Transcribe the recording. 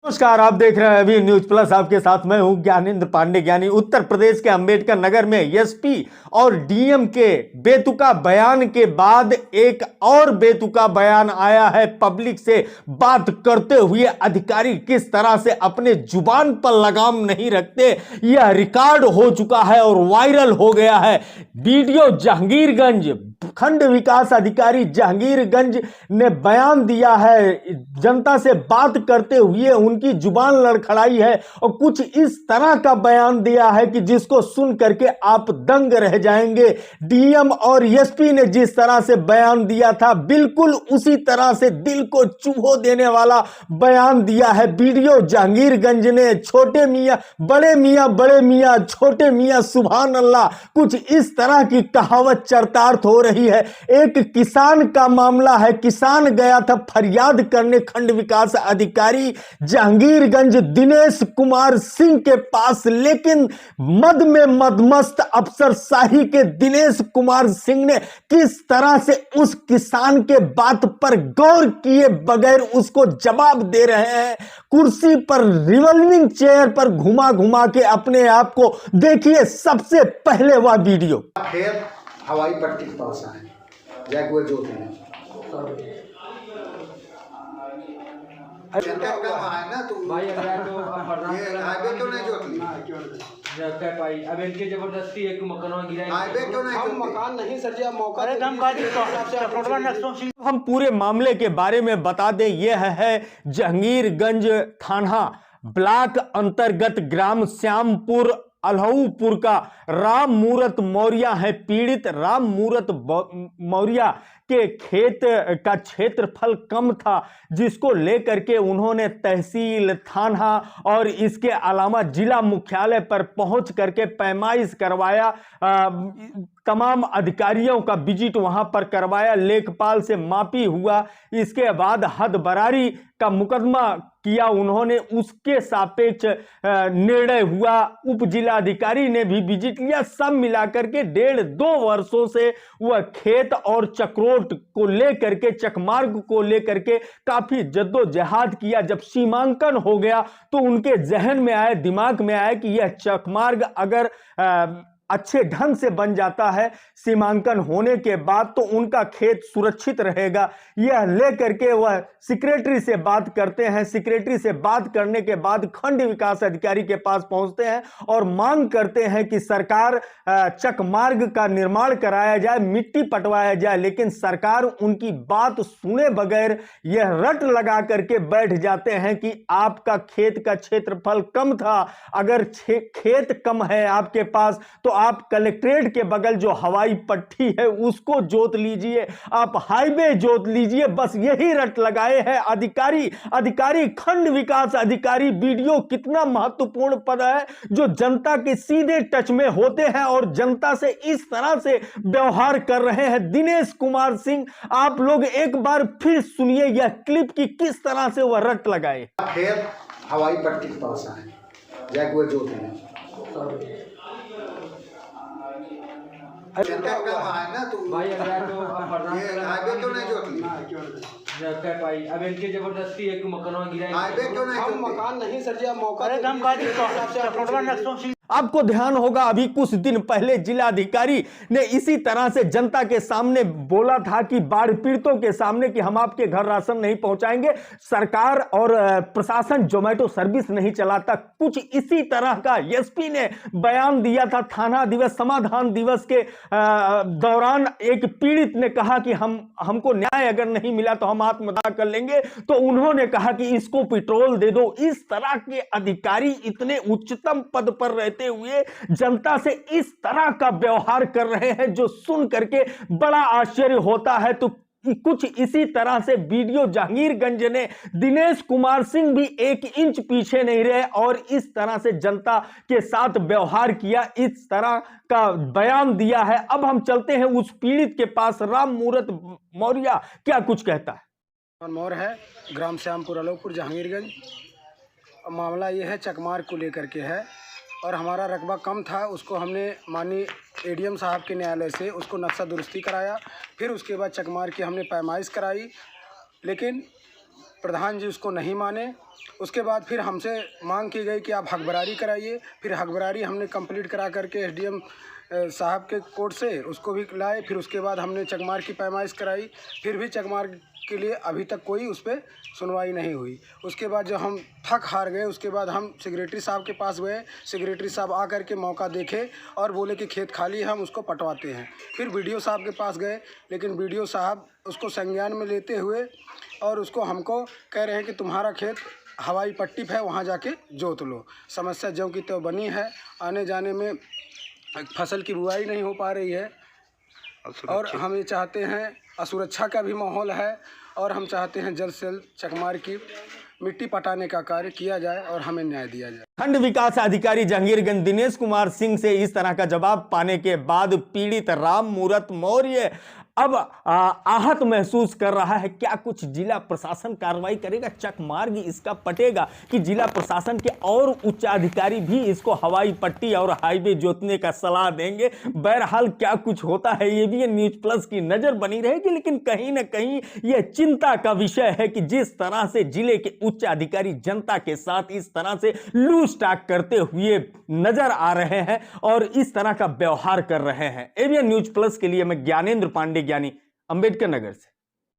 नमस्कार, आप देख रहे हैं अभी न्यूज प्लस। आपके साथ मैं हूं ज्ञानेंद्र पांडे ज्ञानी। उत्तर प्रदेश के अंबेडकर नगर में एसपी और डीएम के बेतुका बयान के बाद एक और बेतुका बयान आया है। पब्लिक से बात करते हुए अधिकारी किस तरह से अपने जुबान पर लगाम नहीं रखते, यह रिकॉर्ड हो चुका है और वायरल हो गया है वीडियो। जहांगीरगंज खंड विकास अधिकारी जहांगीरगंज ने बयान दिया है, जनता से बात करते हुए उनकी जुबान लड़खड़ाई है और कुछ इस तरह का बयान दिया है कि जिसको सुन करके आप दंग रह जाएंगे। डीएम और एसपी ने जिस तरह से बयान दिया था, बिल्कुल उसी तरह से दिल को चूहो देने वाला बयान दिया है वीडियो जहांगीरगंज ने। छोटे मियां बड़े मियां, बड़े मियां छोटे मियां, सुभान अल्लाह, कुछ इस तरह की कहावत चरितार्थ हो रही है। एक किसान का मामला है। किसान गया था फरियाद करने खंड विकास अधिकारी जहांगीरगंज दिनेश कुमार सिंह के पास, लेकिन मद में मदमस्त अफसरशाही के दिनेश कुमार सिंह ने किस तरह से उस किसान के बात पर गौर किए बगैर उसको जवाब दे रहे हैं। कुर्सी पर रिवॉल्विंग चेयर पर घुमा घुमा के अपने आप को देखिए। सबसे पहले वह वीडियो हवाई पट्टी के पास आए, जैगुआर जोत में ना तू भाई, हाईवे क्यों नहीं जोत ली? अब इनके जबरदस्ती एक मकान गिरा, हाईवे क्यों नहीं? हम मकान नहीं सर जी, मौका हम पूरे मामले के बारे में बता दें। यह है जहांगीरगंज थाना ब्लॉक अंतर्गत ग्राम श्यामपुर अलहूपुर का राम मूरत मौर्य है पीड़ित। राम मूरत मौर्य के खेत का क्षेत्रफल कम था, जिसको लेकर के उन्होंने तहसील, थाना और इसके अलावा जिला मुख्यालय पर पहुंच करके पैमाइश करवाया। तमाम अधिकारियों का विजिट वहां पर करवाया, लेखपाल से मापी हुआ। इसके बाद हदबरारी का मुकदमा किया उन्होंने, उसके सापेक्ष निर्णय हुआ। उप जिलाधिकारी ने भी विजिट लिया। सब मिलाकर के 1.5-2 वर्षों से वह खेत और चक्रोट को लेकर के, चकमार्ग को लेकर के काफी जद्दोजहद किया। जब सीमांकन हो गया तो उनके जहन में आया, दिमाग में आया कि यह चकमार्ग अगर अच्छे ढंग से बन जाता है सीमांकन होने के बाद, तो उनका खेत सुरक्षित रहेगा। यह लेकर के वह सेक्रेटरी से बात करते हैं। सेक्रेटरी से बात करने के बाद खंड विकास अधिकारी के पास पहुंचते हैं और मांग करते हैं कि सरकार चकमार्ग का निर्माण कराया जाए, मिट्टी पटवाया जाए। लेकिन सरकार उनकी बात सुने बगैर यह रट लगा करके बैठ जाते हैं कि आपका खेत का क्षेत्रफल कम था, अगर खेत कम है आपके पास तो आप कलेक्ट्रेट के बगल जो हवाई पट्टी है उसको जोत लीजिए, आप हाईवे जोत लीजिए। बस यही रट लगाए हैं अधिकारी खंड विकास अधिकारी। वीडियो कितना महत्वपूर्ण पद है जो जनता के सीधे टच में होते हैं और जनता से इस तरह से व्यवहार कर रहे हैं दिनेश कुमार सिंह। आप लोग एक बार फिर सुनिए यह क्लिप की किस तरह से वह रट लगाए। खेत हवाई पट्टी के पास आए, जैगुआर जोत में ना तू भाई, हाईवे क्यों नहीं जोत ली? अब इनके जबरदस्ती एक मकान गिरा, हाईवे क्यों नहीं? हम मकान नहीं सर जी, मौका आपको ध्यान होगा अभी कुछ दिन पहले जिलाधिकारी ने इसी तरह से जनता के सामने बोला था कि बाढ़ पीड़ितों के सामने कि हम आपके घर राशन नहीं पहुंचाएंगे, सरकार और प्रशासन जोमेटो सर्विस नहीं चलाता। कुछ इसी तरह का एसपी ने बयान दिया था थाना दिवस, समाधान दिवस के दौरान। एक पीड़ित ने कहा कि हमको न्याय अगर नहीं मिला तो हम आत्मदाह कर लेंगे, तो उन्होंने कहा कि इसको पेट्रोल दे दो। इस तरह के अधिकारी इतने उच्चतम पद पर रहते हुए जनता से इस तरह का व्यवहार कर रहे हैं जो सुन करके बड़ा आश्चर्य होता है। तो कुछ इसी तरह से वीडियो जहांगीरगंज ने, दिनेश कुमार सिंह भी 1 इंच पीछे नहीं रहे और इस तरह से जनता के साथ व्यवहार किया, इस तरह का बयान दिया है। अब हम चलते हैं उस पीड़ित के पास। राम मूरत मौर्य क्या कुछ कहता है। मौर्य है, ग्राम श्यामपुर अलहूपुर जहांगीरगंज। मामला यह है चकमार्ग को लेकर के है और हमारा रकबा कम था, उसको हमने माननीय एडीएम साहब के न्यायालय से उसको नक्शा दुरुस्ती कराया। फिर उसके बाद चकमार्ग की हमने पैमाइश कराई, लेकिन प्रधान जी उसको नहीं माने। उसके बाद फिर हमसे मांग की गई कि आप हकबरारी कराइए। फिर हकबरारी हमने कंप्लीट करा करके एसडीएम साहब के कोर्ट से उसको भी लाए। फिर उसके बाद हमने चकमार की पैमाइश कराई। फिर भी चकमार के लिए अभी तक कोई उस पर सुनवाई नहीं हुई। उसके बाद जब हम थक हार गए, उसके बाद हम सेक्रेटरी साहब के पास गए। सेक्रेटरी साहब आकर के मौका देखे और बोले कि खेत खाली है, हम उसको पटवाते हैं। फिर बीडीओ साहब के पास गए, लेकिन बीडीओ साहब उसको संज्ञान में लेते हुए और उसको हमको कह रहे हैं कि तुम्हारा खेत हवाई पट्टी पे है, वहाँ जाके जोत लो। समस्या ज्यों की त्यों बनी है। आने जाने में फसल की बुआई नहीं हो पा रही है और हम ये चाहते हैं, असुरक्षा का भी माहौल है और हम चाहते हैं जल्द से जल्द चकमार की मिट्टी पटाने का कार्य किया जाए और हमें न्याय दिया जाए। खंड विकास अधिकारी जहांगीरगंज दिनेश कुमार सिंह से इस तरह का जवाब पाने के बाद पीड़ित राम मूरत मौर्य अब आहत महसूस कर रहा है। क्या कुछ जिला प्रशासन कार्रवाई करेगा, चकमार्ग इसका पटेगा कि जिला प्रशासन के और उच्च अधिकारी भी इसको हवाई पट्टी और हाईवे जोतने का सलाह देंगे? बहरहाल क्या कुछ होता है ये भी न्यूज प्लस की नजर बनी रहेगी, लेकिन कहीं ना कहीं यह चिंता का विषय है कि जिस तरह से जिले के उच्च अधिकारी जनता के साथ इस तरह से लूज टॉक करते हुए नजर आ रहे हैं और इस तरह का व्यवहार कर रहे हैं। एबीएन न्यूज प्लस के लिए मैं ज्ञानेंद्र पांडे, ज्ञानी, अंबेडकर नगर से।